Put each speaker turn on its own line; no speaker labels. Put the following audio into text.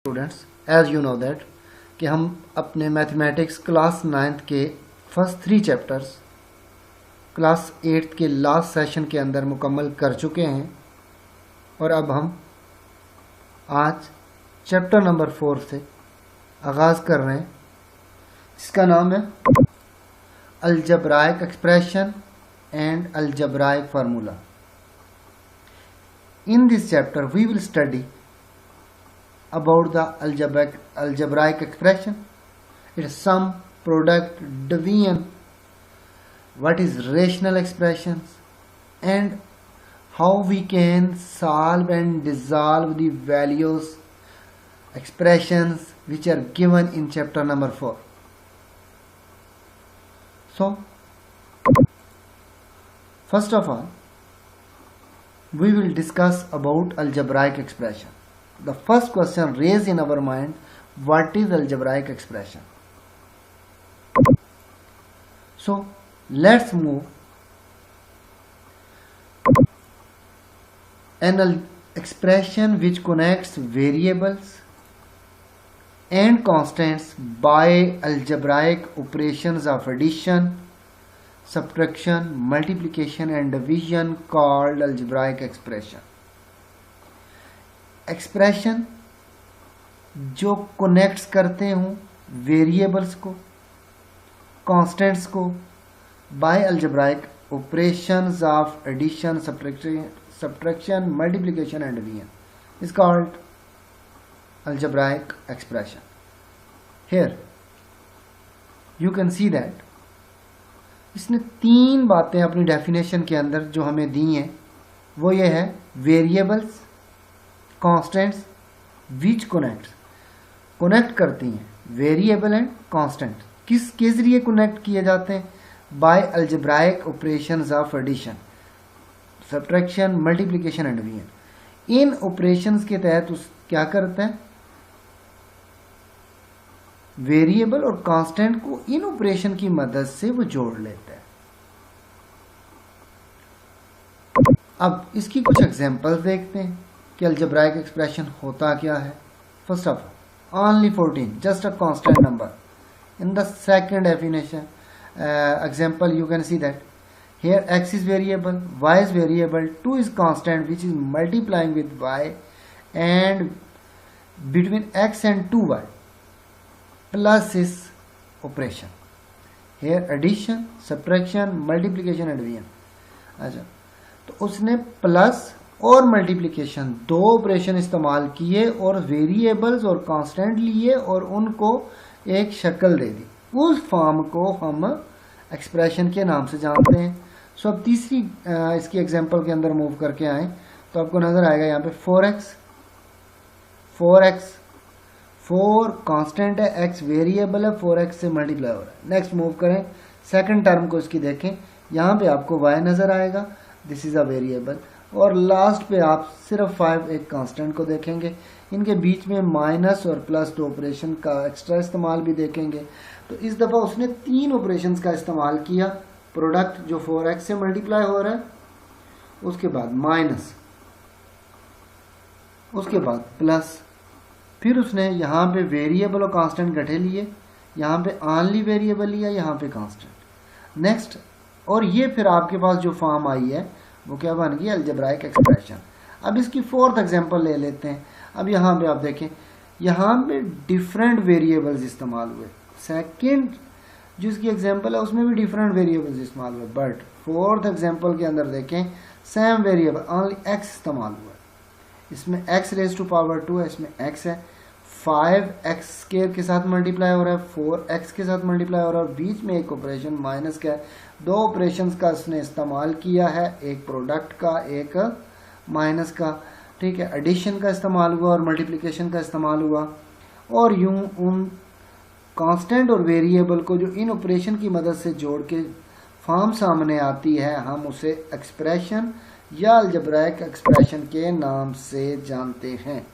Students, as you know that कि हम अपने मैथमेटिक्स क्लास 9th के फर्स्ट 3 चैप्टर्स क्लास 8th के लास्ट सेशन के अंदर मुकम्मल कर चुके हैं और अब हम आज चैप्टर नंबर 4 से आगाज़ कर रहे हैं, जिसका नाम है algebraic expression and algebraic formula. In this chapter, we will study about the algebraic expression, its sum, product, division, what is rational expressions, and how we can solve and dissolve the values expressions which are given in chapter number 4. So, first of all, we will discuss about algebraic expression. The first question raised in our mind, what is algebraic expression? So let's move. An expression which connects variables and constants by algebraic operations of addition, subtraction, multiplication and division called algebraic expression. Expression जो connects करते हों variables को, constants को by algebraic operations of addition, subtraction, multiplication and division is called algebraic expression. Here you can see that इसने 3 बातें अपनी definition के अंदर जो हमें दी हैं, वो ये है वेरिएबल्स, कांस्टेंट्स विच कनेक्ट करती हैं वेरिएबल एंड कांस्टेंट. किसके जरिए कनेक्ट किए जाते हैं? By algebraic operations of addition, subtraction, multiplication and division. इन ऑपरेशंस के तहत क्या करते हैं? वेरिएबल और कांस्टेंट को इन ऑपरेशन की मदद से वो जोड़ लेते हैं. अब इसकी कुछ एग्जांपल्स देखते हैं कि अलजेब्राइक एक्सप्रेशन होता क्या है. First of all, only 14 just a constant number. In the second definition example you can see that here x is variable, y is variable, 2 is constant which is multiplying with y, and between x and 2y plus is operation. Here addition, subtraction, multiplication and division. अच्छा, तो उसने plus और multiplication 2 operation इस्तेमाल किए और variables और constant लिए और उनको एक शक्ल दे दी. उस फॉर्म को हम एक्सप्रेशन के नाम से जानते हैं. सो अब तीसरी इसकी एग्जांपल के अंदर मूव करके आए तो आपको नजर आएगा यहाँ पे 4 कांस्टेंट है, x वेरिएबल है, 4x से मल्टीप्लाई हो रहा है. नेक्स्ट मूव करें, सेकंड टर्म को इसकी देखें, यहाँ पे आपको y नजर आएगा, दिस इज अ वेरिएबल, और लास्ट पे आप सिर्फ 5 एक कांस्टेंट को देखेंगे. इनके बीच में माइनस और प्लस 2 ऑपरेशन का एक्स्ट्रा इस्तेमाल भी देखेंगे. तो इस दफा उसने 3 ऑपरेशंस का इस्तेमाल किया. प्रोडक्ट जो 4x से मल्टीप्लाई हो रहा है, उसके बाद माइनस, उसके बाद प्लस, फिर उसने यहाँ पे वेरिएबल और कांस्टेंट गठे लिए, यहाँ पे ओनली वेरिएबल लिया, यहाँ पे कांस्टेंट. नेक्स्ट, और ये फिर आपके पास जो फॉर्म आई है वो क्या बन गई? Algebraic expression. अब इसकी 4th एग्जांपल ले लेते हैं. अब यहाँ पे आप देखें, यहाँ पे डिफरेंट वेरिएबल्स इस्तेमाल हुए. सेकंड जो इसकी एग्जांपल है उसमें भी डिफरेंट वेरिएबल्स इस्तेमाल हुए, बट 4th एग्जांपल के अंदर देखें सेम वेरिएबल ओनली x इस्तेमाल हुआ है. इसमें x रेज टू पावर 2 है, इसमें x है, 5x स्क्वायर के साथ मल्टीप्लाई हो रहा है, 4x के साथ मल्टीप्लाई हो रहा है, और बीच में एक ऑपरेशन माइनस का है. 2 ऑपरेशंस का उसने इस्तेमाल किया है, एक प्रोडक्ट का, एक माइनस का. ठीक है, एडिशन का इस्तेमाल हुआ और मल्टीप्लिकेशन का इस्तेमाल हुआ, और यूं उन कांस्टेंट और वेरिएबल को जो इन ऑपरेशन की मदद से जोड़ के फॉर्म सामने आती है, हम उसे एक्सप्रेशन या अलजेब्राइक एक्सप्रेशन के नाम से जानते हैं.